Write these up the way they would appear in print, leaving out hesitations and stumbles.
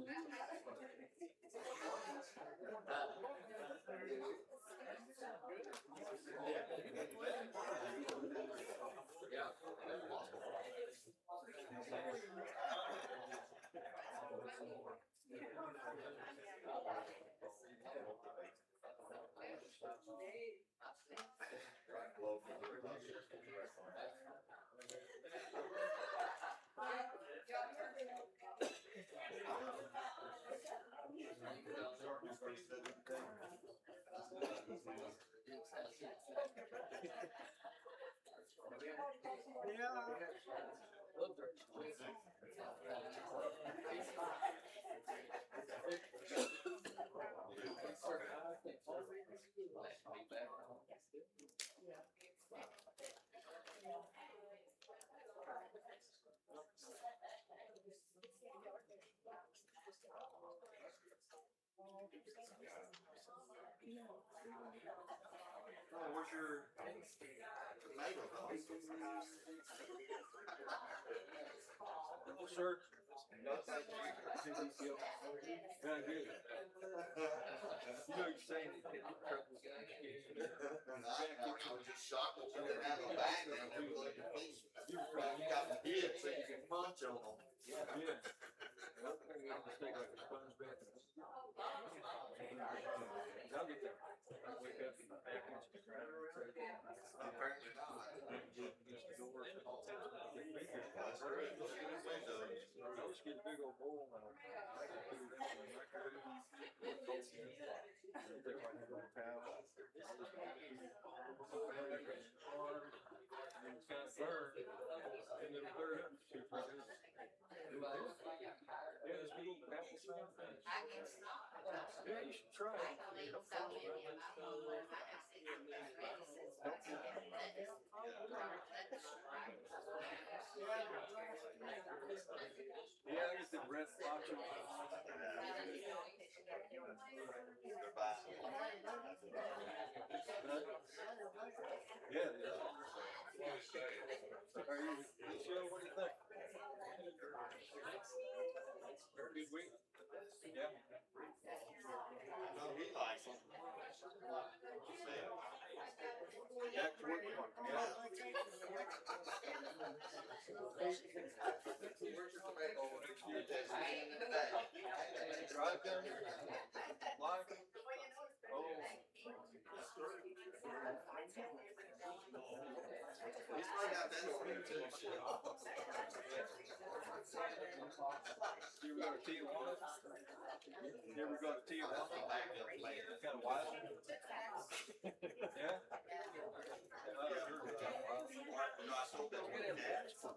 Where's your tomato? Hello, sir. No, thank you. Very good. You know, you're saying that you trouble. I was just shocked that you didn't have a bag there. You got the kids so you can punch on them. Yeah. I'm just taking like a sponge bath. I'll get there. I wake up in the package. Apparently not. That's great. Look at his windows. I just get a big old bowl and I'll put it in the microwave. Take like a little towel. And it's kind of burned. And it'll clear it up in 2 or 3 minutes. Yeah, this big old apple cider thing. Yeah, you should try it. Yeah, I get the red nacho. Yeah, it is. Are you, Michelle, what do you think? Good week? Yeah. No, he likes them. Jack's working on it. Yeah. Where's your tomato? Drive down here. Live. Oh. He's probably got that over there too. You ever go to Tijuana? You ever go to Tijuana? Kind of wild. Yeah? No, I sold that one cat. This is for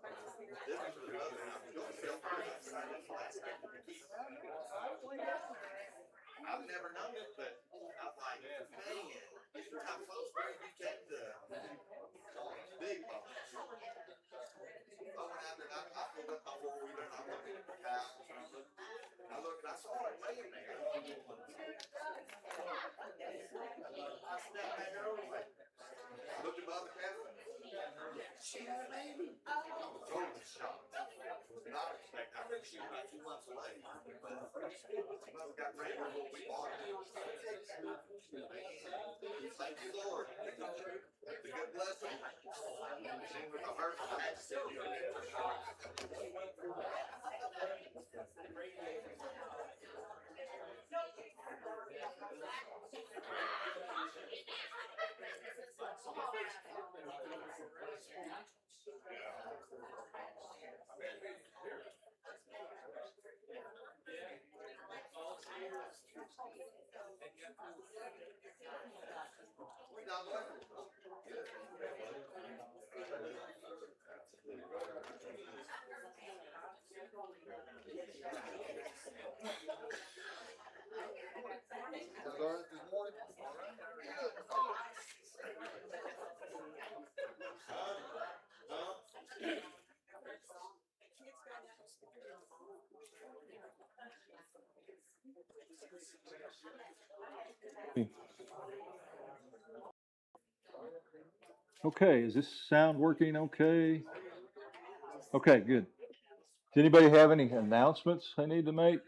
the other one. Don't sell I've never known it, but I'm like, man, how close were you get the big box? I went out there, I pulled up my four-wheeler and I looked at the house. I looked and I saw it laying there. I stepped back over it. Looked above the cabinet. She had a baby. I was totally shocked. Not expecting. I think she was about 2 months late. Mother got ready for what we bought. Thank you, Lord. The good blessing. Sing with the heart. Okay, is this sound working okay? Okay, good. Does anybody have any announcements I need to make?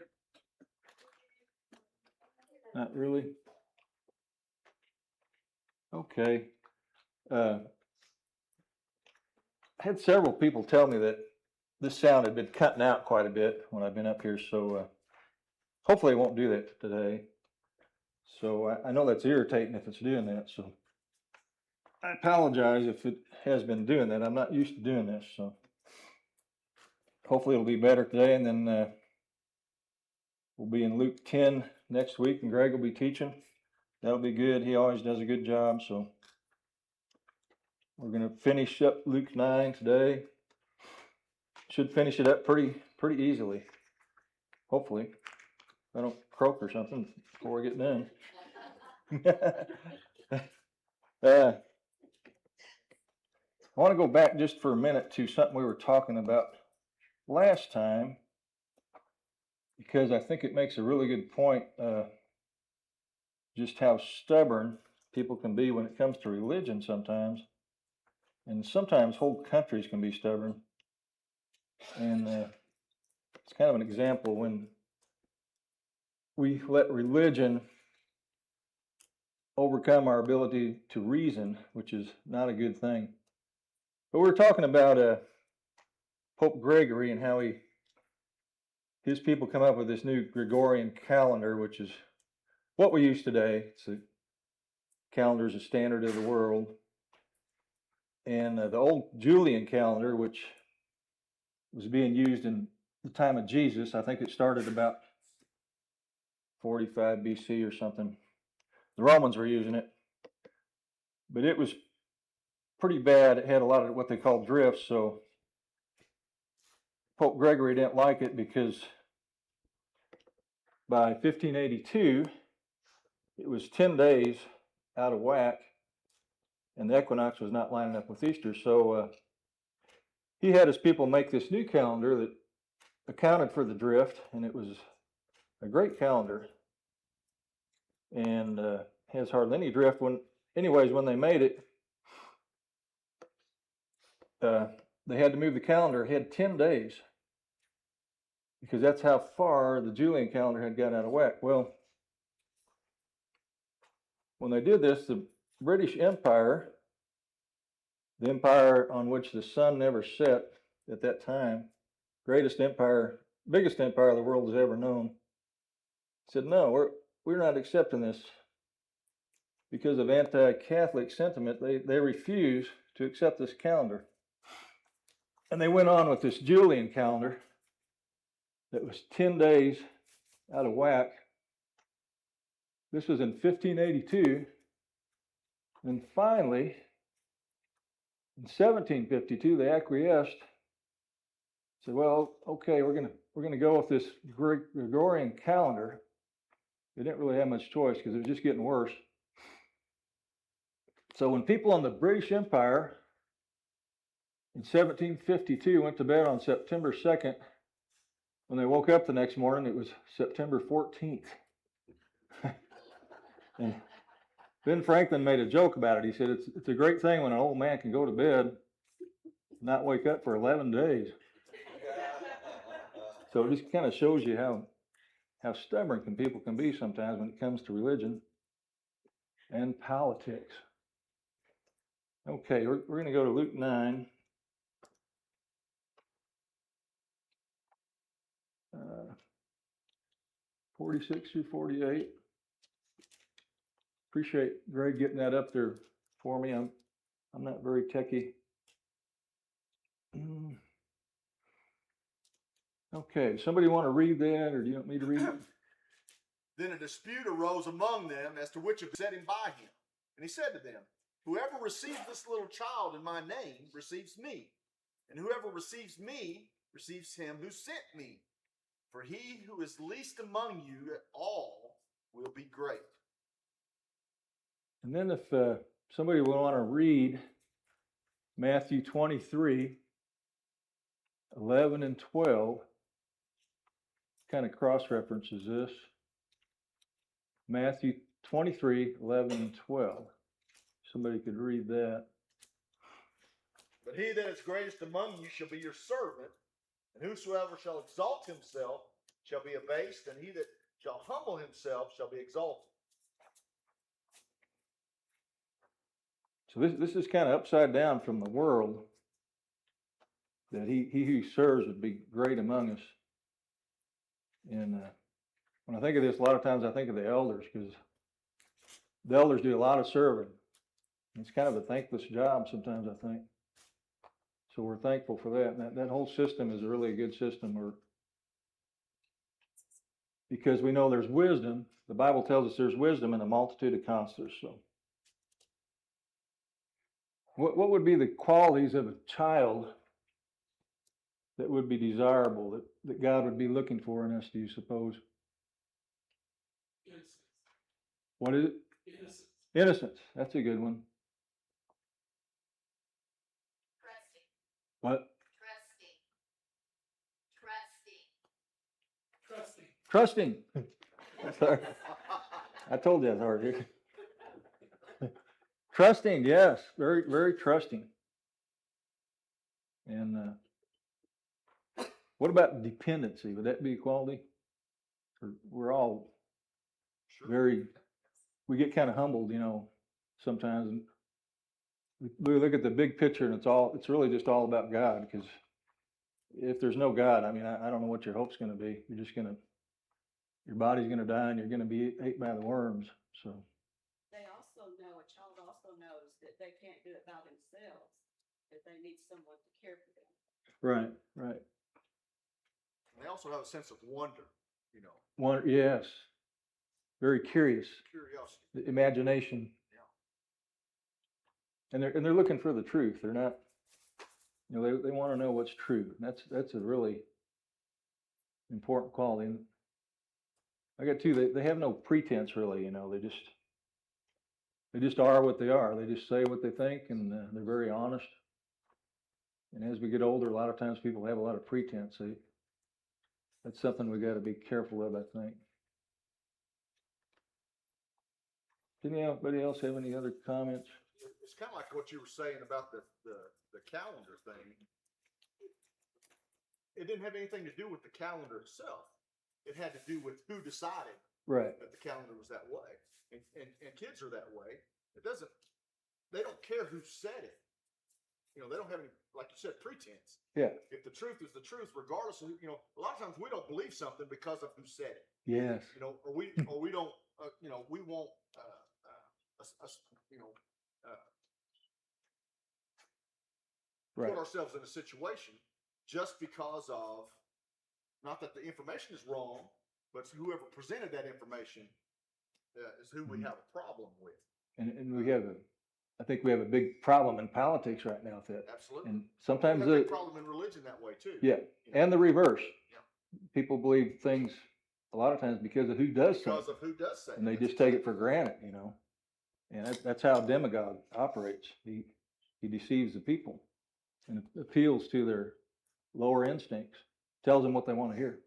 Not really? Okay. I had several people tell me that this sound had been cutting out quite a bit when I've been up here, so hopefully it won't do that today. So I know that's irritating if it's doing that, so I apologize if it has been doing that. I'm not used to doing this, so hopefully it'll be better today, and then we'll be in Luke 10 next week, and Greg will be teaching. That'll be good. He always does a good job, so we're going to finish up Luke 9 today. Should finish it up pretty easily, hopefully. I don't croak or something before we get done. I want to go back just for a minute to something we were talking about last time, because I think it makes a really good point, just how stubborn people can be when it comes to religion sometimes. And sometimes whole countries can be stubborn. And it's kind of an example when we let religion overcome our ability to reason, which is not a good thing. But we're talking about Pope Gregory and how his people come up with this new Gregorian calendar, which is what we use today. It's a calendar is a standard of the world. And the old Julian calendar, which was being used in the time of Jesus, I think it started about 45 BC or something. The Romans were using it, but it was pretty bad. It had a lot of what they call drifts, so Pope Gregory didn't like it because by 1582, it was 10 days out of whack, and the equinox was not lining up with Easter. So he had his people make this new calendar that accounted for the drift, and it was a great calendar, and has hardly any drift. When they made it, they had to move the calendar ahead 10 days because that's how far the Julian calendar had gotten out of whack. Well, when they did this, the British Empire, the empire on which the sun never set at that time, greatest empire, biggest empire the world has ever known, said, no, we're not accepting this. Because of anti-Catholic sentiment, they refused to accept this calendar. And they went on with this Julian calendar that was 10 days out of whack. This was in 1582. And finally, in 1752, they acquiesced. Said, well, okay, we're gonna go with this Gregorian calendar. They didn't really have much choice because it was just getting worse. So when people in the British Empire in 1752 went to bed on September 2nd, when they woke up the next morning, it was September 14th. And Ben Franklin made a joke about it. He said, it's a great thing when an old man can go to bed and not wake up for 11 days. So it just kind of shows you how stubborn people can be sometimes when it comes to religion and politics. Okay, we're going to go to Luke 9. 46 through 48. Appreciate Greg getting that up there for me. I'm not very techy. Okay, somebody want to read that, or do you want me to read it? Then a dispute arose among them as to which of them set him by him. And he said to them, whoever receives this little child in my name receives me, and whoever receives me receives him who sent me. For he who is least among you at all will be great. And then if somebody will want to read Matthew 23, 11 and 12, kind of cross-references this. Matthew 23, 11 and 12. Somebody could read that. But he that is greatest among you shall be your servant, and whosoever shall exalt himself shall be abased, and he that shall humble himself shall be exalted. So this is kind of upside down from the world, that he who serves would be great among us. And when I think of this, a lot of times I think of the elders, because the elders do a lot of serving. It's kind of a thankless job sometimes, I think. So we're thankful for that. And that whole system is really a good system. Because we know there's wisdom. The Bible tells us there's wisdom in a multitude of counselors. So what would be the qualities of a child that would be desirable, that God would be looking for in us, do you suppose? Innocence. What is it? Innocence. Innocence. That's a good one. Trusting, What? trusting, trusting. Trusting. Sorry. I told you that's hard. Trusting, yes. Very, very trusting. And what about dependency? Would that be a quality? We're all we get kind of humbled, sometimes. And we look at the big picture, and it's really just all about God, because if there's no God, I mean, I don't know what your hope's going to be. Your body's going to die, and you're going to be ate by the worms. So A child also knows that they can't do it by themselves, that they need someone to care for them. right. They also have a sense of wonder, One, yes, very curious, curiosity. the imagination. And they're looking for the truth. They're not, they want to know what's true. And that's a really important quality. And I got two. They have no pretense, really. They just are what they are. They just say what they think, and they're very honest. And as we get older, a lot of times people have a lot of pretense. That's something we got to be careful of, I think. Did anybody else have any other comments? It's kind of like what you were saying about the calendar thing. It didn't have anything to do with the calendar itself. It had to do with who decided Right. that the calendar was that way. And kids are that way. They don't care who said it. They don't have any, like you said, pretense. Yeah. If the truth is the truth, regardless of, a lot of times we don't believe something because of who said it. Yes. Or we don't, we won't, Right. put ourselves in a situation just because of, not that the information is wrong, but whoever presented that information is who we have a problem with. And I think we have a big problem in politics right now with that. Absolutely. And sometimes we have a big problem in religion that way too. yeah, and the reverse. Yeah. People believe things a lot of times because of who does Because something, of who does say it. and they That's just take it exactly for right. granted, And that's how a demagogue operates. He deceives the people and appeals to their lower instincts, tells them what they want to hear,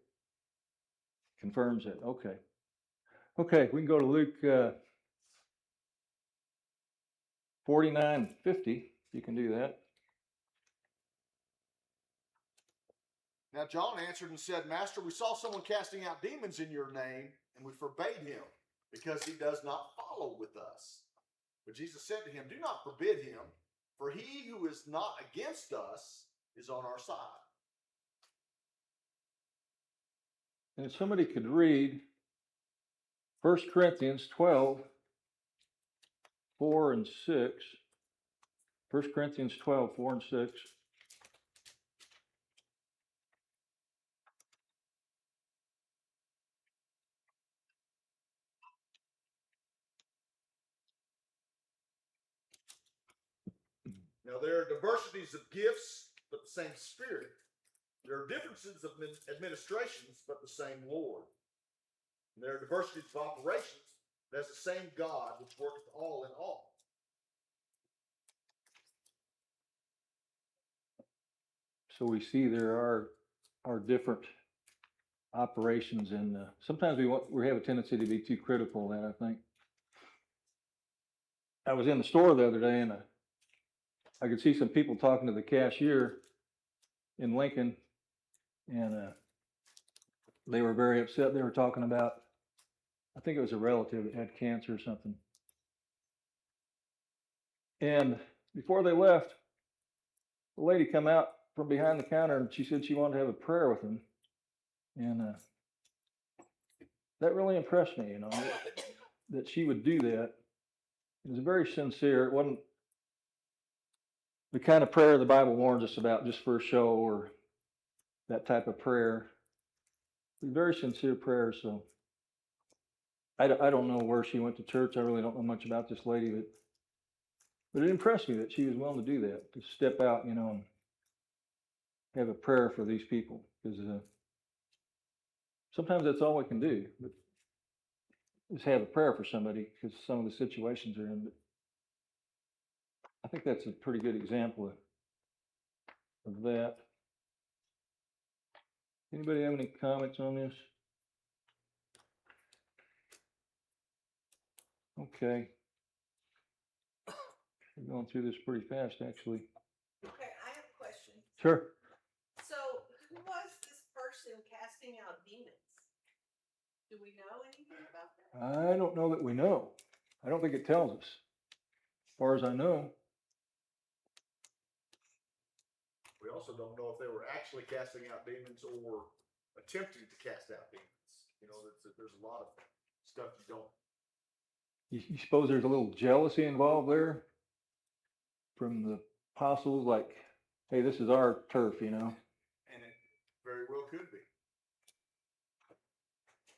confirms it. Okay, we can go to Luke 49:50. You can do that. Now John answered and said, Master, we saw someone casting out demons in your name, and we forbade him, because he does not follow with us. But Jesus said to him, do not forbid him, for he who is not against us is on our side. And if somebody could read 1 Corinthians 12, 4 and 6. 1 Corinthians 12, 4 and 6. Now there are diversities of gifts, but the same Spirit. There are differences of administrations, but the same Lord. And there are diversities of operations, but as the same God, which worketh all in all. So we see there are different operations, and sometimes we have a tendency to be too critical of that, I think. I was in the store the other day, and I could see some people talking to the cashier in Lincoln, and they were very upset. They were talking about, I think it was a relative that had cancer or something. And before they left, the lady come out from behind the counter and she said she wanted to have a prayer with him. And that really impressed me, that she would do that. It was very sincere. It wasn't the kind of prayer the Bible warns us about just for a show or that type of prayer. It was a very sincere prayer. So I don't know where she went to church. I really don't know much about this lady, but it impressed me that she was willing to do that, to step out, and have a prayer for these people. Because sometimes that's all we can do, but just have a prayer for somebody because some of the situations they're in. But I think that's a pretty good example of that. Anybody have any comments on this? Okay. We're going through this pretty fast, actually. Okay, I have a question. Sure. So who was this person casting out demons? Do we know anything about that? I don't know that we know. I don't think it tells us. As far as I know. We also don't know if they were actually casting out demons or attempting to cast out demons. There's a lot of stuff you don't. You suppose there's a little jealousy involved there from the apostles, like, hey, this is our turf, And it very well could be.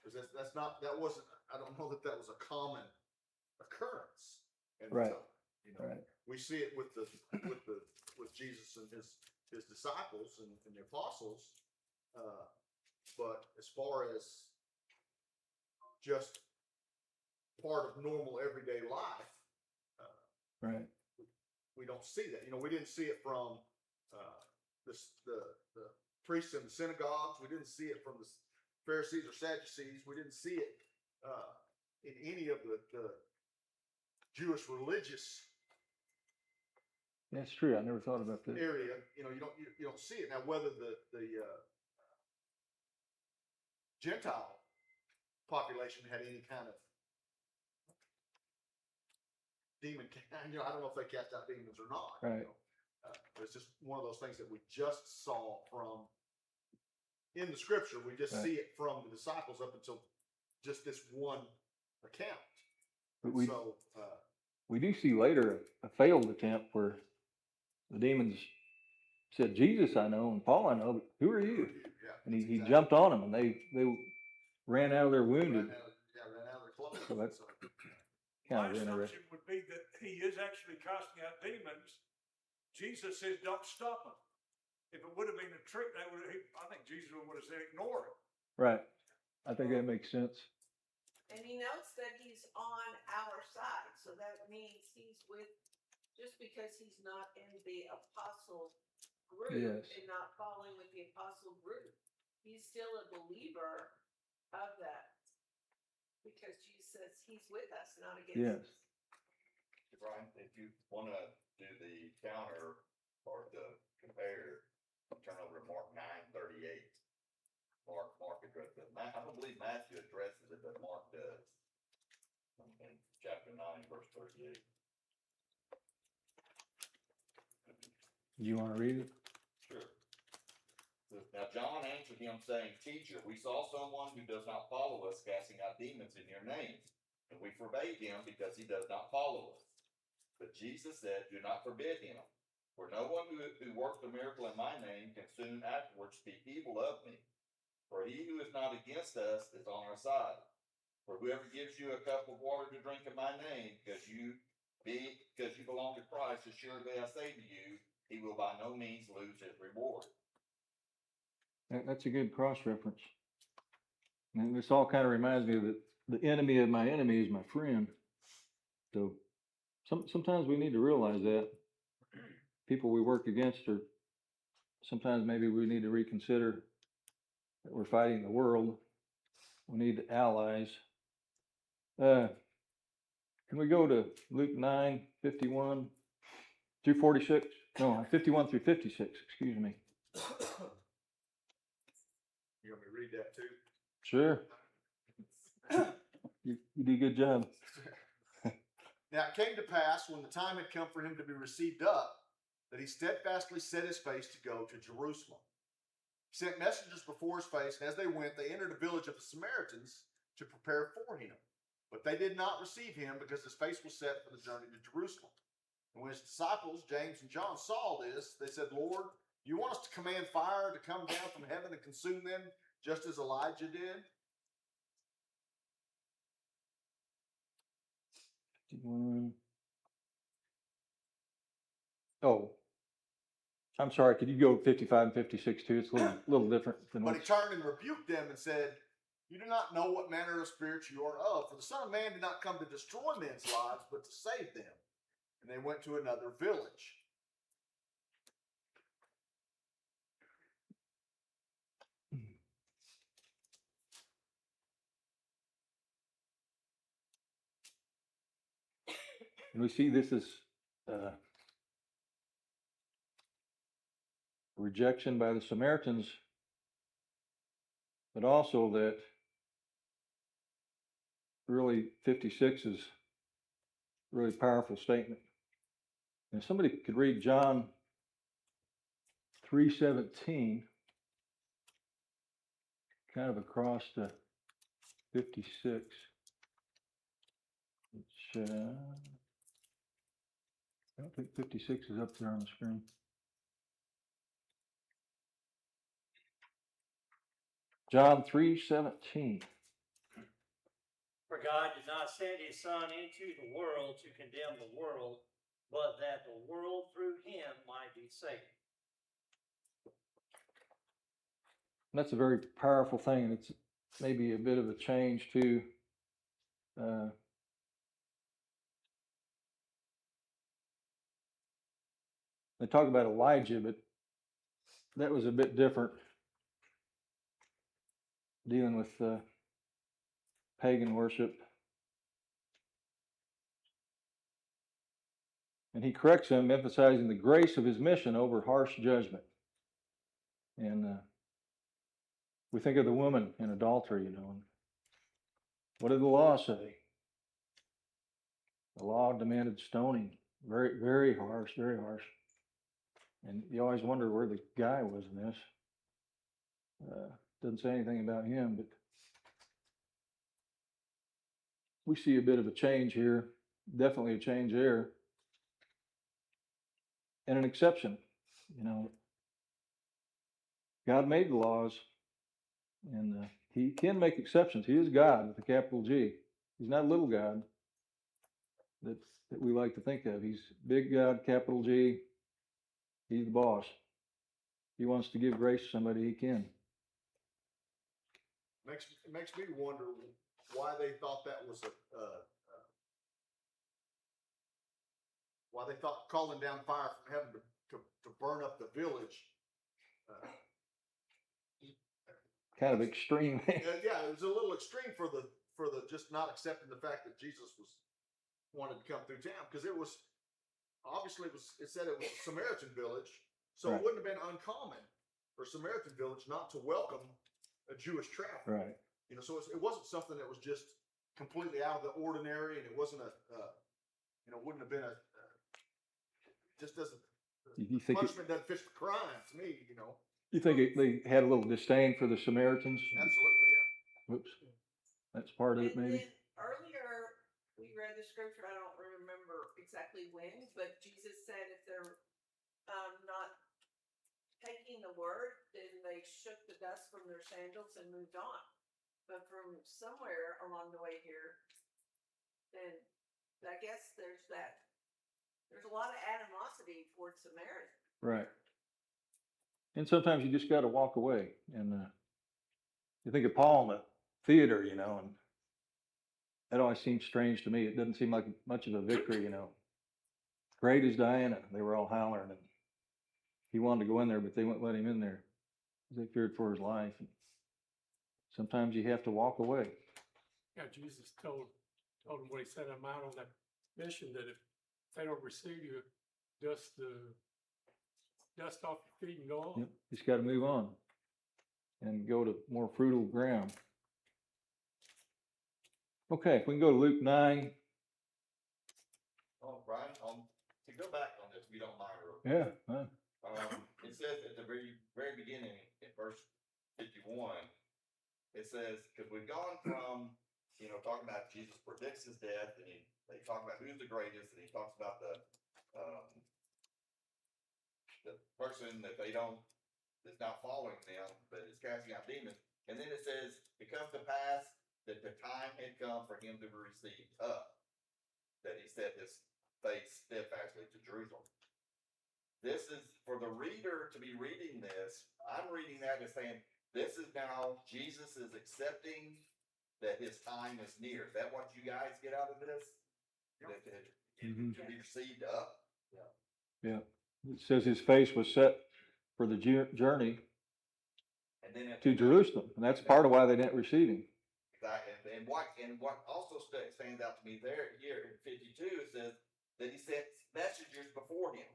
Because I don't know that was a common occurrence. Right. Right. We see it with Jesus and his disciples and the apostles. But as far as just part of normal everyday life, Right. we don't see that. We didn't see it from the priests in the synagogues. We didn't see it from the Pharisees or Sadducees. We didn't see it in any of the Jewish religious That's true. I never thought about that. area. You don't see it. Now, whether the Gentile population had any kind of demon, I don't know if they cast out demons or not. Right. It's just one of those things that we just saw from in the scripture. We just Right. see it from the disciples up until just this one account. But we do see later a failed attempt where the demons said, Jesus I know and Paul I know, but who are you? Yeah, And he exactly. jumped on them and they ran out of their wounded. Ran out of their clothes. So that's So, kind My of interesting. assumption would be that he is actually casting out demons. Jesus says, don't stop him. If it would have been a trick, I think Jesus would have said, ignore it. Right. I think that makes sense. And he notes that he's on our side, so that means he's with, just because he's not in the apostle group Yes. and not following with the apostle group, he's still a believer of that. Because Jesus says he's with us, not against Yes. us. Brian, if you wanna do the counter or the compare, turn over to Mark 9:38. Mark addressed it. I don't believe Matthew addresses it, but Mark does. In chapter 9, verse 38. You want to read it? Sure. Now John answered him saying, Teacher, we saw someone who does not follow us casting out demons in your name, and we forbade him because he does not follow us. But Jesus said, Do not forbid him, for no one who works a miracle in my name can soon afterwards speak evil of me. For he who is not against us is on our side. For whoever gives you a cup of water to drink in my name, because you belong to Christ, assuredly I say to you, he will by no means lose his reward. That's a good cross-reference. And this all kind of reminds me that the enemy of my enemy is my friend. So sometimes we need to realize that people we work against are, sometimes maybe we need to reconsider that we're fighting the world. We need allies. Can we go to Luke 9:51 through 46? No, 51 through 56, excuse me. you want me to read that too? Sure. You do a good job. Now it came to pass, when the time had come for him to be received up, that he steadfastly set his face to go to Jerusalem. He sent messengers before his face, and as they went, they entered a village of the Samaritans to prepare for him. But they did not receive him, because his face was set for the journey to Jerusalem. And when his disciples, James and John, saw this, they said, Lord, do you want us to command fire to come down from heaven and consume them, just as Elijah did? 51. Oh, I'm sorry, could you go 55 and 56 too? It's a little different than But he what's, turned and rebuked them and said, you do not know what manner of spirit you are of, for the Son of Man did not come to destroy men's lives, but to save them. And they went to another village. and we see this as rejection by the Samaritans, but also that really 56 is a really powerful statement. And if somebody could read John 3:17, kind of across to 56, which I don't think 56 is up there on the screen. John 3:17. For God did not send his Son into the world to condemn the world, but that the world through him might be saved. And that's a very powerful thing, and it's maybe a bit of a change too. They talk about Elijah, but that was a bit different, dealing with pagan worship. And he corrects him, emphasizing the grace of his mission over harsh judgment. And we think of the woman in adultery, and what did the law say? The law demanded stoning, very, very harsh, very harsh. And you always wonder where the guy was in this. Doesn't say anything about him, but we see a bit of a change here, definitely a change there, and an exception. God made the laws, and he can make exceptions. He is God with a capital G. He's not a little God that we like to think of. He's big God, capital G. He's the boss. He wants to give grace to somebody, he can. It makes me wonder why they thought that was why they thought calling down fire from heaven to burn up the village. Kind of extreme. Yeah, it was a little extreme for the just not accepting the fact that Jesus wanted to come through town, because it was obviously it said it was a Samaritan village, so Right. It wouldn't have been uncommon for a Samaritan village not to welcome a Jewish traveler. Right. So it wasn't something that was just completely out of the ordinary, and it wasn't wouldn't have been just doesn't. You think Punishment doesn't fit the crime to me. you think they had a little disdain for the Samaritans? Absolutely, yeah. Whoops. That's part of it, And maybe. then earlier, we read the scripture, I don't remember exactly when, but Jesus said if they're not taking the word, then they shook the dust from their sandals and moved on. But from somewhere along the way here, then I guess there's a lot of animosity towards Samaritans. Right. And sometimes you just got to walk away. And you think of Paul in the theater, and that always seems strange to me. It doesn't seem like much of a victory, Great is Diana. They were all hollering, and he wanted to go in there, but they wouldn't let him in there. They feared for his life. And sometimes you have to walk away. Yeah, Jesus told him when he sent them out on that mission that if they don't receive you, dust the dust off your feet and go on. Yep. Just got to move on and go to more fruitful ground. Okay, if we can go to Luke 9, Oh, Brian, to go back on this, if you don't mind, real quick. Yeah, huh, It says at the very beginning, in verse 51, it says, because we've gone from, talking about Jesus predicts his death, and they talk about who's the greatest, and he talks about the person that that's not following them, but is casting out demons. And then it says, it comes to pass that the time had come for him to be received up, that he set his face steadfastly to Jerusalem. This is for the reader to be reading this. I'm reading that as saying, this is now Jesus is accepting that his time is near. Is that what you guys get out of this? That Mhm. to be received up? yeah. It says his face was set for the journey And then to Jerusalem, and that's part of why they didn't receive him. And what also stands out to me there here in 52, it says that he sent messengers before him.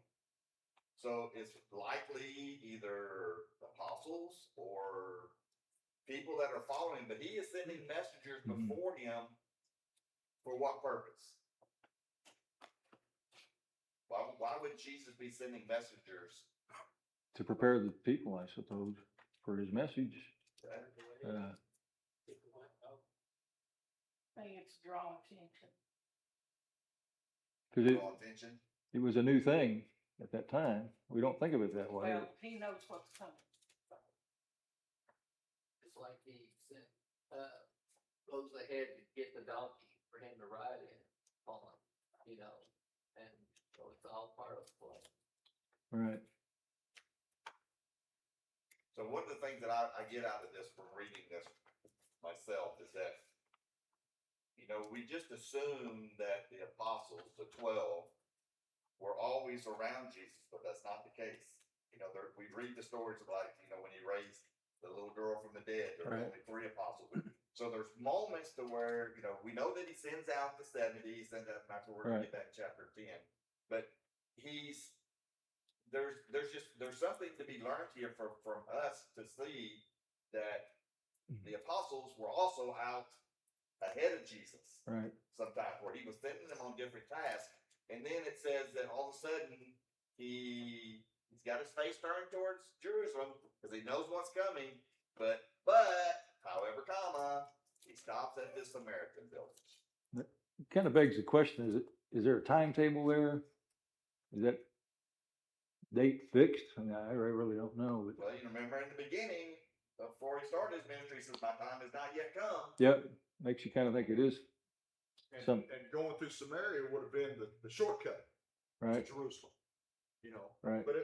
So it's likely either apostles or people that are following, but he is sending messengers Mhm. before him for what purpose? Why would Jesus be sending messengers? To prepare the people, I suppose, for his message. I think it's draw attention. Cause Draw attention? it was a new thing at that time. We don't think of it that way. Well, he knows what's coming. It's like he sent, goes ahead to get the donkey for him to ride in on, and so it's all part of the play. Right. So one of the things that I get out of this from reading this myself is that, we just assume that the apostles, the 12, were always around Jesus, but that's not the case. We read the stories of when he raised the little girl from the dead, there were Right. only 3 apostles. So there's moments to where, we know that he sends out the 70, he sends out, after we're gonna get back to chapter 10. But there's something to be learned here from us to see that the apostles were also out ahead of Jesus. Right. Sometimes where he was sending them on different tasks. And then it says that all of a sudden he's got his face turned towards Jerusalem because he knows what's coming. But however, he stops at this Samaritan village. It kind of begs the question, is there a timetable there? Is that date fixed? I mean, I really don't know. But Well, you remember in the beginning, before he started his ministry, he says, my time has not yet come. yeah, makes you kind of think it is. And going through Samaria would have been the shortcut Right. to Jerusalem, Right. But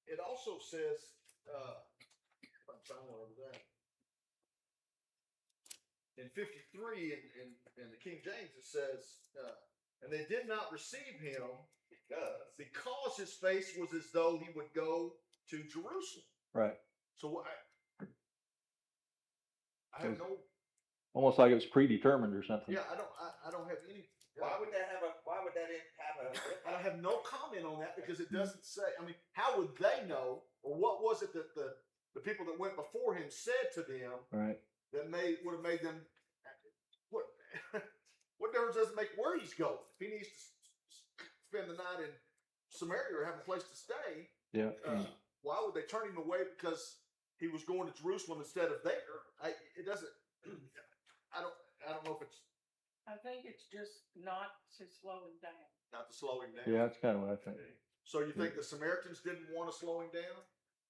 it also says, I'm trying to remember that. In 53, in the King James, it says, and they did not receive him because his face was as though he would go to Jerusalem. Right. So I have no, Almost like it was predetermined or something. yeah, I don't have any. Why would that have I have no comment on that because it doesn't say. I mean, how would they know, or what was it that the people that went before him said to them Right. that would have made them? What difference does it make where he's going? If he needs to spend the night in Samaria or have a place to stay, Yeah. why would they turn him away because he was going to Jerusalem instead of there? It doesn't. I don't know if it's I think it's just not to slow him down. not to slow him down. Yeah, that's kind of what I think. So you think the Samaritans didn't want to slow him down?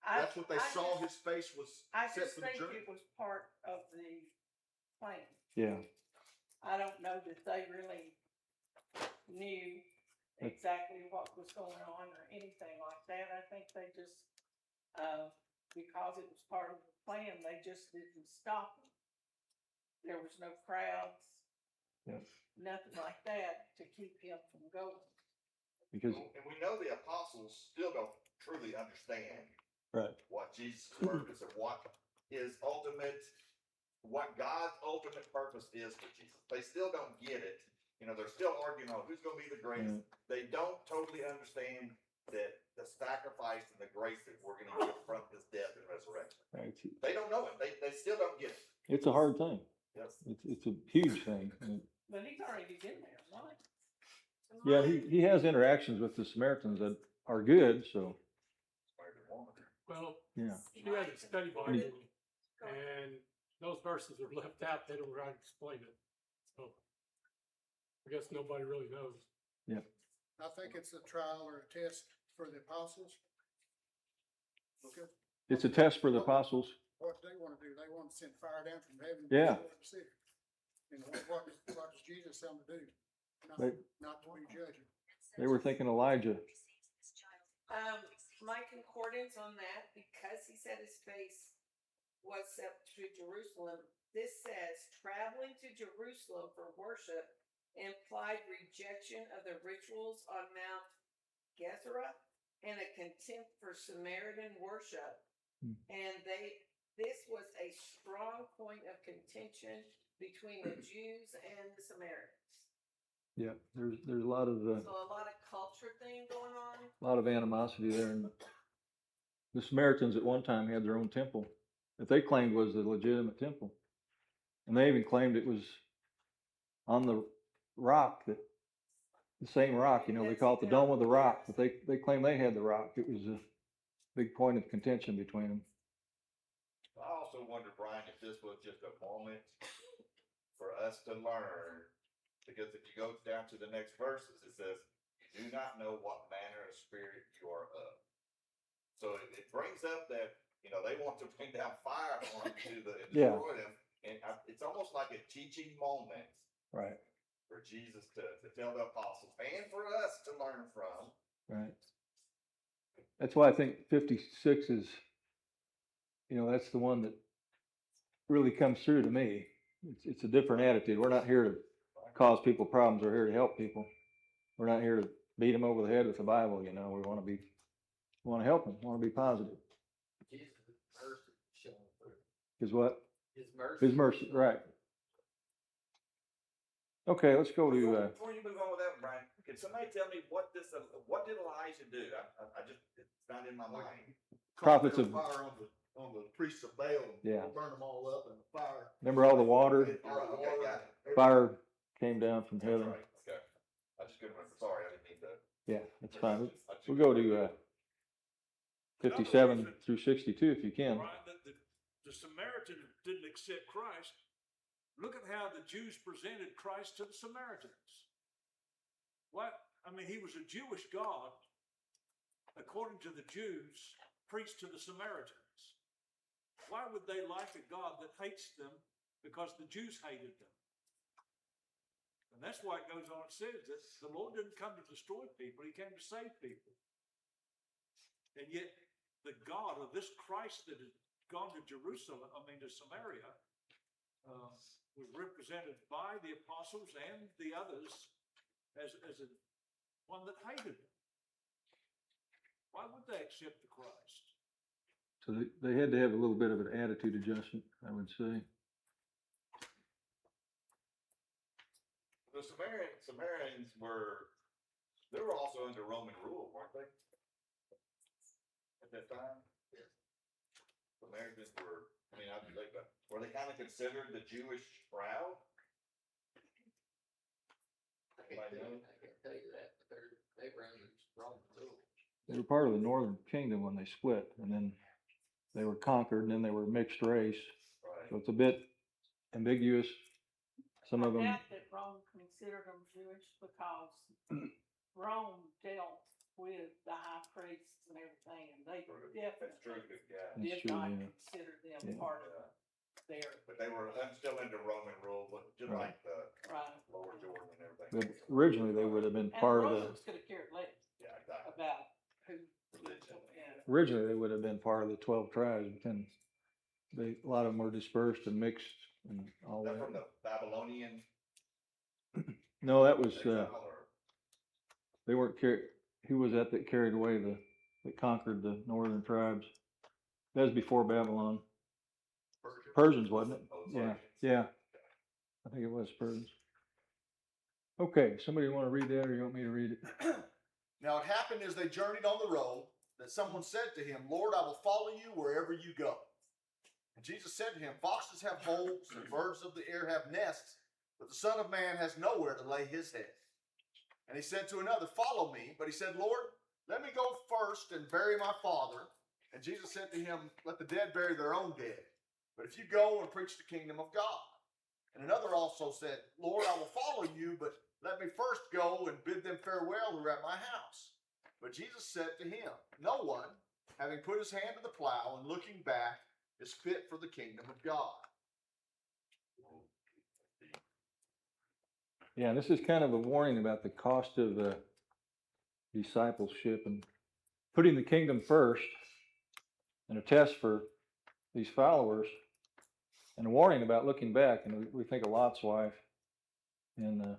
I- That's what they I saw. just- His face was I set just for the think journey. it was part of the plan. Yeah. I don't know that they really knew exactly what was going on or anything like that. I think they just, because it was part of the plan, they just didn't stop him. There was no crowds. Yeah. Nothing like that to keep him from going. Because And we know the apostles still don't truly understand right. what Jesus' purpose and what God's ultimate purpose is for Jesus. They still don't get it. They're still arguing on who's going to be the greatest. They don't totally understand that the sacrifice and the grace that we're going to get from his death and resurrection. Right. They don't know it. They still don't get it. It's a hard thing. Yes. It's a huge thing. But he's already been there, right? Yeah, he has interactions with the Samaritans that are good, so, Well, yeah. she had a study Bible, and those verses are left out, they don't really explain it, so. I guess nobody really knows. I think it's a trial or a test for the apostles. Okay, It's a test for the apostles. what they wanna do, they wanna send fire down from heaven. to Yeah. destroy the city. And what does Jesus tell them to do? They- Not to be judging. They were thinking Elijah. My concordance on that, because he said his face was set to Jerusalem, this says traveling to Jerusalem for worship implied rejection of the rituals on Mount Gezerah and a contempt for Samaritan worship. Hmm. And this was a strong point of contention between the Jews and the Samaritans. Yeah, there's a lot of, So a lot of culture thing going on. a lot of animosity there. And the Samaritans at one time had their own temple that they claimed was a legitimate temple. And they even claimed it was on the rock, that the same rock, you know, we call it the Dome of the Rock, but they claim they had the rock. It was a big point of contention between them. I also wonder, Brian, if this was just a moment for us to learn, because if you go down to the next verses, it says, "You do not know what manner of spirit you are of." So it brings up that, you know, they want to bring down fire on them and Yeah. destroy them. And it's almost like a teaching moment Right, for Jesus to tell the apostles and for us to learn from. right. That's why I think 56 is, you know, that's the one that really comes through to me. It's a different attitude. We're not here to cause people problems. We're here to help people. We're not here to beat them over the head with the Bible, you know. We want to help them, want to be positive. Jesus' mercy showing through. Is what? His mercy. His mercy, right. Okay, let's go to, Before you move on with that, Brian, can somebody tell me what did Elijah do? I just, it's not in my mind. Prophets Caught of- fire on the priests of Baal. And Yeah. Burned them all up in the fire. remember all the water? All right, okay, got it. Fire came down from That's heaven. right, okay. I just couldn't remember, sorry, I didn't mean to. Yeah, that's fine. I just- We'll go to, 57 through 62 if you can. Right, the Samaritan didn't accept Christ. Look at how the Jews presented Christ to the Samaritans. What? I mean, he was a Jewish God, according to the Jews, preached to the Samaritans. Why would they like a God that hates them? Because the Jews hated them. And that's why it goes on, it says that the Lord didn't come to destroy people, he came to save people. And yet, the God of this Christ that had gone to Jerusalem, to Samaria, was represented by the apostles and the others as a one that hated them. Why would they accept the Christ? So they had to have a little bit of an attitude adjustment, I would say. The Samaritans they were also under Roman rule, weren't they? At that time? Yes. Samaritans were they kind of considered the Jewish crowd? I can't tell you that, but they were under Roman rule. They were part of the northern kingdom when they split, and then they were conquered, and then they were mixed race. Right. So it's a bit ambiguous. Some of I them, doubt that Rome considered them Jewish because Rome dealt with the high priests and everything, and they That's true, definitely good guy. That's did true, not yeah. consider them Yeah. part of their, But they were still under Roman rule, but just Right. like the right. Lower Jordan and everything. but originally they would have been And part the of the, Romans could have cared less Yeah, exactly. about who. Religion. And originally they would have been part of the 12 tribes, but then a lot of them were dispersed and mixed and all That from that. the Babylonian No, that was, exile, or they weren't who was that carried away that conquered the northern tribes? That was before Babylon. Persians, wasn't it? Oh, Yeah, Persians. yeah. I think it was Persians. Okay, somebody want to read that, or you want me to read it? Now it happened as they journeyed on the road that someone said to him, "Lord, I will follow you wherever you go." And Jesus said to him, "Foxes have holes and birds of the air have nests, but the Son of Man has nowhere to lay his head." And he said to another, follow me. But he said, Lord, let me go first and bury my father. And Jesus said to him, let the dead bury their own dead. But if you go and preach the kingdom of God. And another also said, Lord, I will follow you, but let me first go and bid them farewell who are at my house. But Jesus said to him, no one, having put his hand to the plow and looking back, is fit for the kingdom of God. Yeah, and this is kind of a warning about the cost of discipleship and putting the kingdom first, and a test for these followers, and a warning about looking back. And we think of Lot's wife, and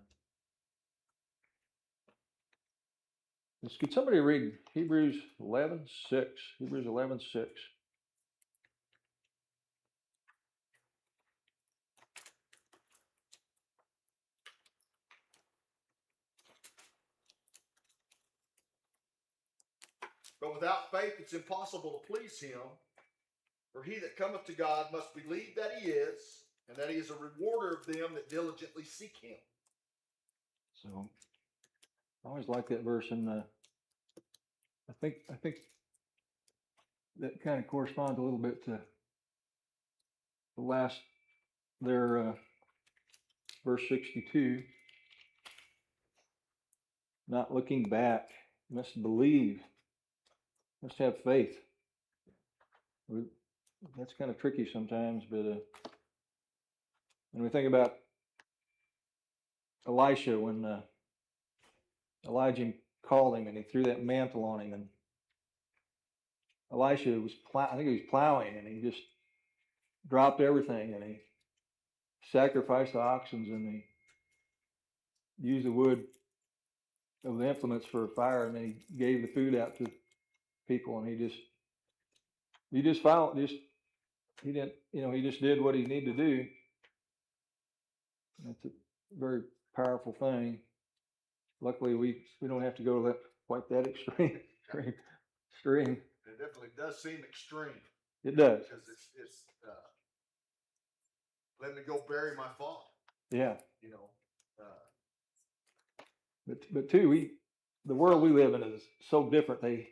could somebody read Hebrews 11:6? Hebrews 11:6. But without faith it's impossible to please him. For he that cometh to God must believe that he is, and that he is a rewarder of them that diligently seek him. So I always like that verse, and I think that kind of corresponds a little bit to the last there, verse 62. Not looking back, must believe, must have faith. That's kind of tricky sometimes, but when we think about Elisha, when Elijah called him and he threw that mantle on him, and Elisha was I think he was plowing, and he just dropped everything, and he sacrificed the oxen, and he used the wood of the implements for a fire, and then he gave the food out to people, and he just followed, he didn't, he just did what he needed to do. That's a very powerful thing. Luckily, we don't have to go to quite that extreme. It definitely does seem extreme. It does. Because it's let me go bury my father. Yeah. Uh, But too, the world we live in is so different. They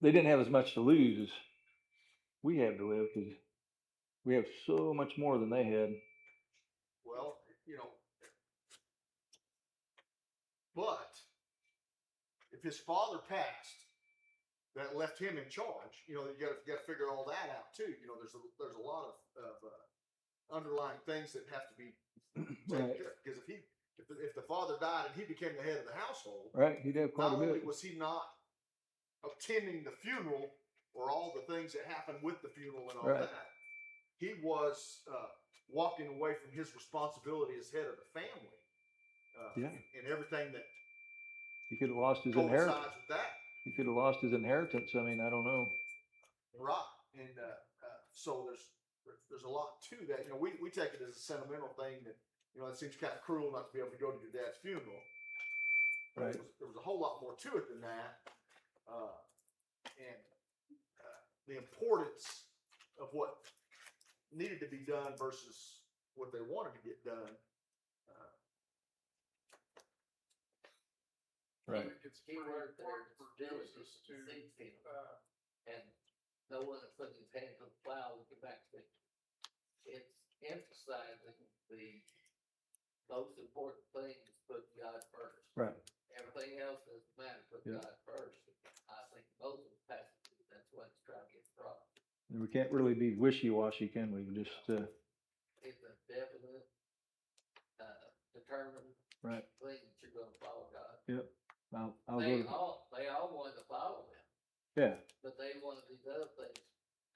didn't have as much to lose as we have to live, because we have so much more than they had. Well, but if his father passed, that left him in charge. You got to figure all that out too. There's a lot of underlying things that have to be taken Right. care of. Because if the father died and he became the head of the household, Right, he'd have quite not a only bit. was he not attending the funeral or all the things that happened with the funeral and all Right. that, he was walking away from his responsibility as head of the family. Yeah. And everything that He could have lost his coincides inheritance. with that. He could have lost his inheritance. I mean, I don't know. Right. And so there's a lot to that. We take it as a sentimental thing that, it seems kind of cruel not to be able to go to your dad's funeral. But Right. there was a whole lot more to it than that. And the importance of what needed to be done versus what they wanted to get done. Right. Key word there is diligence to seek him. And no one that put his hand to the plow will get back to it. It's emphasizing the most important thing is put God first. Right. Everything else doesn't matter, put Yeah. God first. I think most of the passages, that's what it's trying to get across. And we can't really be wishy-washy, can we? Just It's a definite, determined right. thing that you're gonna follow God. Yep. I'll They go. all wanted to follow him, Yeah. but they wanted these other things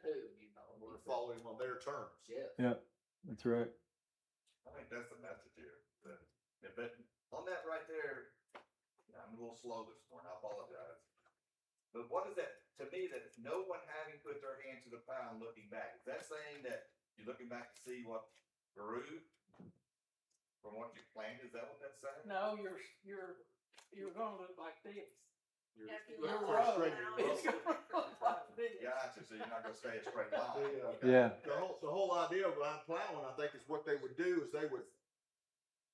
too, Want to follow him on their terms. Yeah. Yeah. That's right. I think that's the message here. But on that right there, I'm a little slow this morning, I apologize. But what is that, to me, that no one having put their hand to the plow and looking back, is that saying that you're looking back to see what grew from what you planted? Is that what that's saying? No, you're gonna look like this. You're Yeah, if you looking look for a around, straight It's road. gonna look like this. Gotcha, so you're not gonna stay a straight line. The, Yeah. the whole idea behind plowing, I think, is what they would do is they would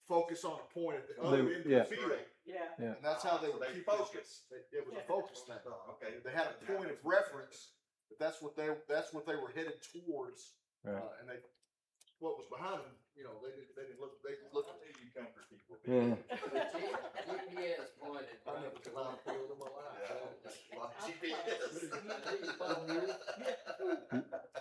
focus on a point at the They- other end of the yeah. field. Yeah. And that's how they would They keep focus. It was a focus thing. Okay. They had a point of reference, but that's what they were headed towards. Right. And what was behind them, they didn't look, they looked. You comfort people. Yeah. GPS pointed. I never climbed a field in my life.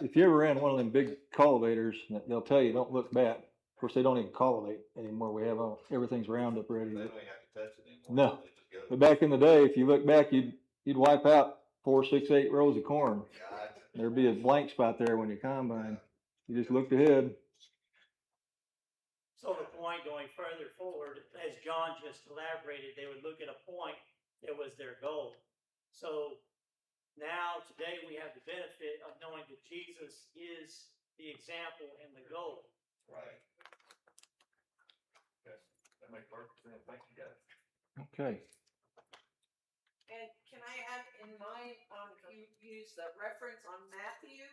If you ever ran one of them big cultivators, they'll tell you, don't look back. Of course, they don't even cultivate anymore. We have everything's Roundup ready. They don't even have to touch it anymore. No. They just go. But back in the day, if you look back, you'd wipe out 4, 6, 8 rows of corn. God. There'd be a blank spot there when you combine. You just looked ahead. So the point going further forward, as John just elaborated, they would look at a point that was their goal. So now, today, we have the benefit of knowing that Jesus is the example and the goal. Right. That makes perfect sense. Thank you, guys. Okay. And can I add in mind, you use the reference on Matthew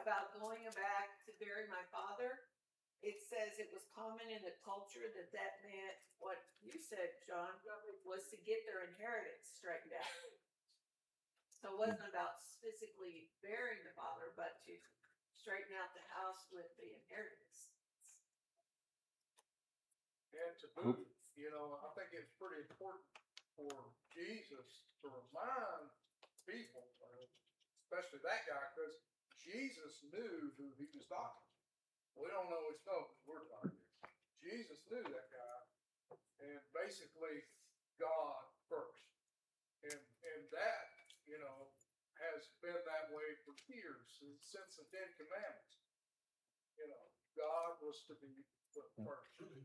about going back to bury my father? It says it was common in the culture that meant what you said, John, was to get their inheritance straightened out. So it wasn't about physically burying the father, but to straighten out the house with the inheritance. And to boot, I think it's pretty important for Jesus to remind people, especially that guy, because Jesus knew who he was talking to. We don't know his name, we're talking to. Jesus knew that guy, and basically God first. And that, has been that way for years, since the Ten Commandments. God was to be put first. And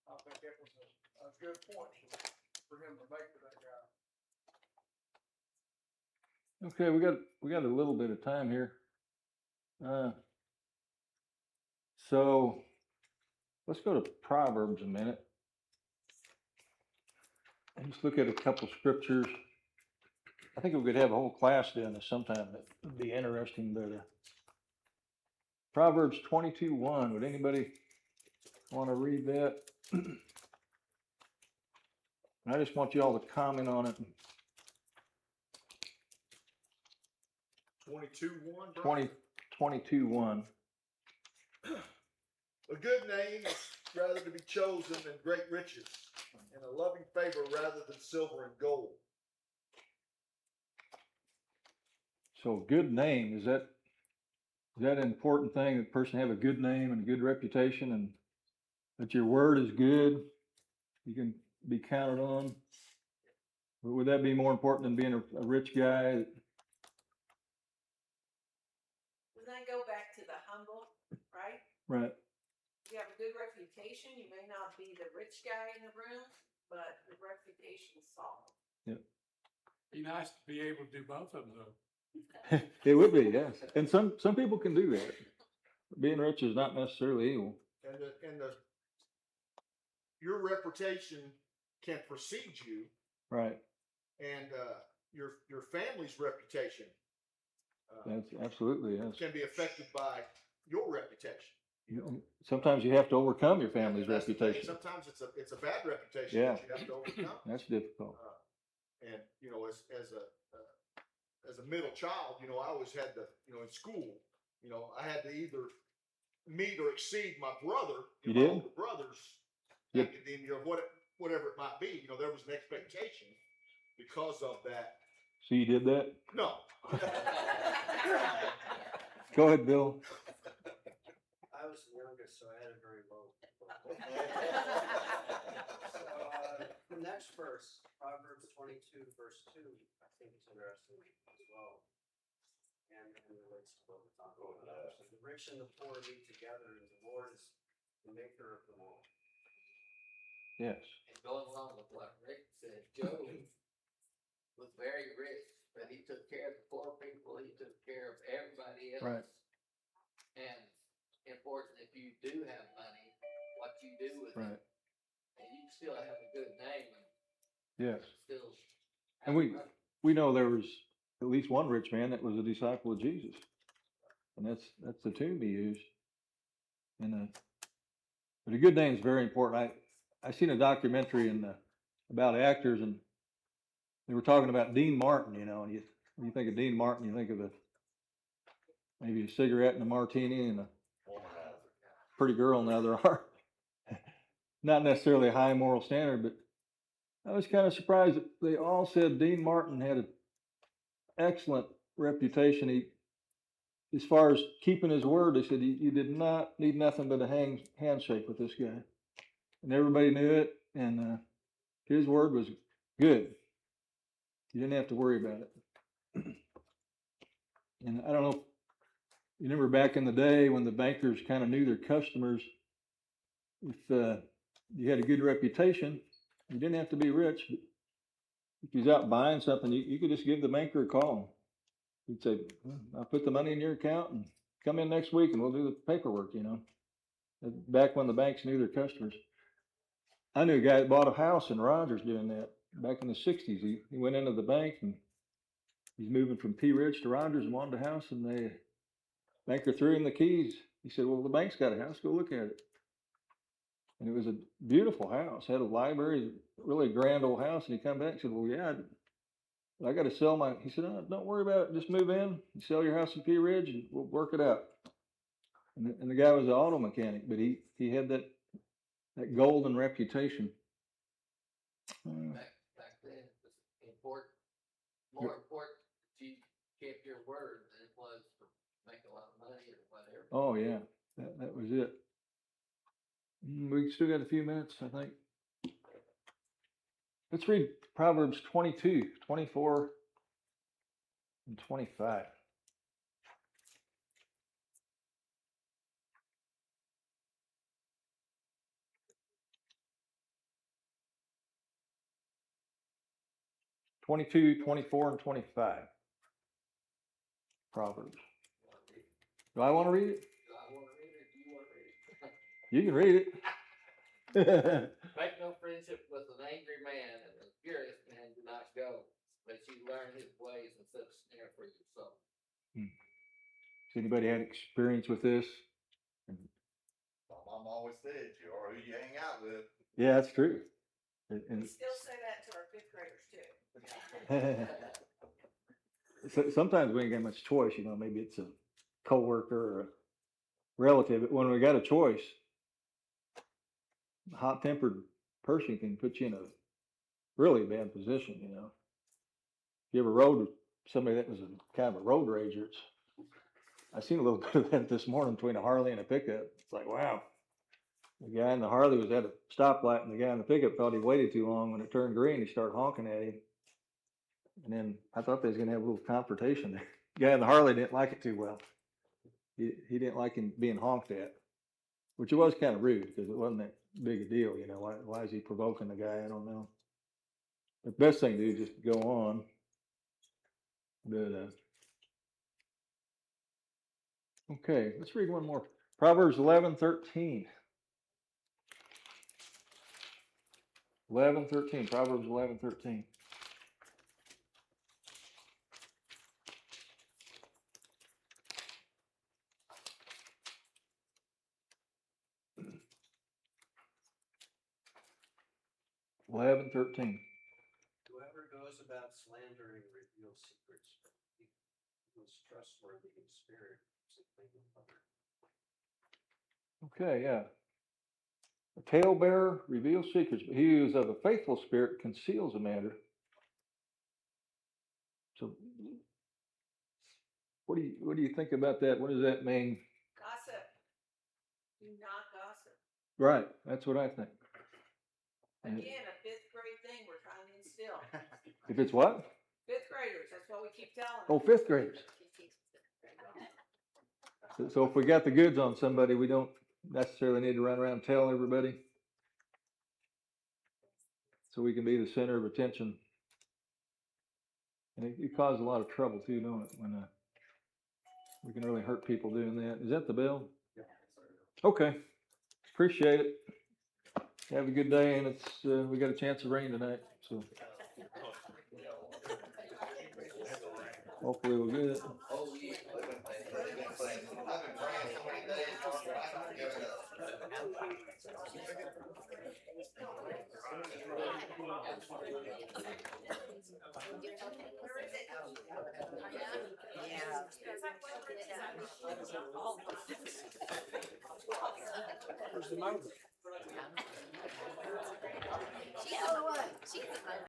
I think that was a good point for him to make to that guy. Okay, we got a little bit of time here. So let's go to Proverbs a minute. And just look at a couple scriptures. I think we could have a whole class doing this sometime. That would be interesting, but Proverbs 22:1. Would anybody want to read that? And I just want you all to comment on it. 22:1. 22:1. A good name is rather to be chosen than great riches, and a loving favor rather than silver and gold. So good name, is that an important thing, that person have a good name and a good reputation, and that your word is good, you can be counted on? But would that be more important than being a rich guy? Doesn't that go back to the humble, right? Right. You have a good reputation, you may not be the rich guy in the room, but the reputation is solid. Be nice to be able to do both of them though. It would be, yes. And some people can do that. Being rich is not necessarily evil. And your reputation can precede you, Right. and your family's reputation That's absolutely, yes. can be affected by your reputation. Sometimes you have to overcome your family's That's the thing. reputation. Sometimes it's a bad reputation Yeah. that you have to overcome. That's difficult. And as a middle child, I always had to, in school, I had to either meet or exceed my brother, You my did? older brothers, Yeah. academia, or whatever it might be. There was an expectation because of that. So you did that? No. Go ahead, Bill. I was the youngest, so I had a very low. The next verse, Proverbs 22, verse 2, I think is interesting as well. And relates to what we're talking about. So the rich and the poor meet together, and the Lord is the maker of them all. Yes. And going along with what Rick said, Job was very rich, but he took care of the poor people, he took care of everybody else. Right. And important, if you do have money, what you do with Right. it. And you can still have a good name and Yes. still. And we know there was at least one rich man that was a disciple of Jesus. And that's the tomb he used. And But a good name is very important. I seen a documentary about actors, and they were talking about Dean Martin, you know, and when you think of Dean Martin, you think of maybe a cigarette and a martini and a pretty girl in the other arm. Not necessarily a high moral standard, but I was kind of surprised that they all said Dean Martin had an excellent reputation. He, as far as keeping his word, they said you did not need nothing but a handshake with this guy, and everybody knew it. And his word was good. You didn't have to worry about it. And I don't know, you remember back in the day when the bankers kind of knew their customers. If you had a good reputation, you didn't have to be rich, but if you was out buying something, you could just give the banker a call. He'd say, I'll put the money in your account and come in next week and we'll do the paperwork, you know. Back when the banks knew their customers. I knew a guy that bought a house in Rogers doing that back in the 60s. He went into the bank and he's moving from Pea Ridge to Rogers and wanted a house, and the banker threw him the keys. He said, well, the bank's got a house, go look at it. And it was a beautiful house, had a library, really a grand old house. And he come back and said, well, yeah, I got to sell my, he said, oh, don't worry about it, just move in, sell your house in Pea Ridge and we'll work it out. And the guy was an auto mechanic, but he had that golden reputation. Back then, it was important, more important that you kept your word than it was to make a lot of money or whatever. Oh yeah, that was it. We still got a few minutes, I think. Let's read Proverbs 22, 24, and 25. (22, 24, and 25). Proverbs. Do I want to read it? Do I want to read it? Do you want to read it? You can read it. Make no friendship with an angry man, and a furious man do not go, but you learn his ways and set a snare for your soul. Has anybody had experience with this? My mom always said, you are who you hang out with. Yeah, that's true. We And still say that to our fifth graders too. so sometimes we ain't got much choice, you know, maybe it's a coworker or a relative, but when we got a choice, a hot-tempered person can put you in a really bad position, you know. If you ever rode with somebody that was a kind of a road rager, I seen a little bit of that this morning between a Harley and a pickup. It's like, wow. The guy in the Harley was at a stoplight, and the guy in the pickup thought he waited too long. When it turned green, he started honking at him. And then I thought they was gonna have a little confrontation there. The guy in the Harley didn't like it too well. He didn't like him being honked at, which it was kind of rude because it wasn't that big a deal, you know. Why is he provoking the guy? I don't know. The best thing to do is just go on. But okay, let's read one more. Proverbs 11:13. 11:13. Proverbs 11:13. Whoever goes about slandering reveals secrets, but he who is trustworthy in spirit is a thing of honor. Okay, yeah. A talebearer reveals secrets, but he who is of a faithful spirit conceals a matter. So, what do you think about that? What does that mean? Gossip. Do not gossip. Right, that's what I think. And Again, a fifth grade thing we're trying to instill. if it's what? Fifth graders, that's what we keep telling them. Oh, fifth graders. So if we got the goods on somebody, we don't necessarily need to run around and tell everybody. So we can be the center of attention. And it causes a lot of trouble too, don't it? When we can really hurt people doing that. Is that the bill? Okay. Appreciate it. Have a good day, and it's we got a chance of rain tonight, so hopefully we'll get it. Oh, yeah. I've been praying so many days. Where's the motor?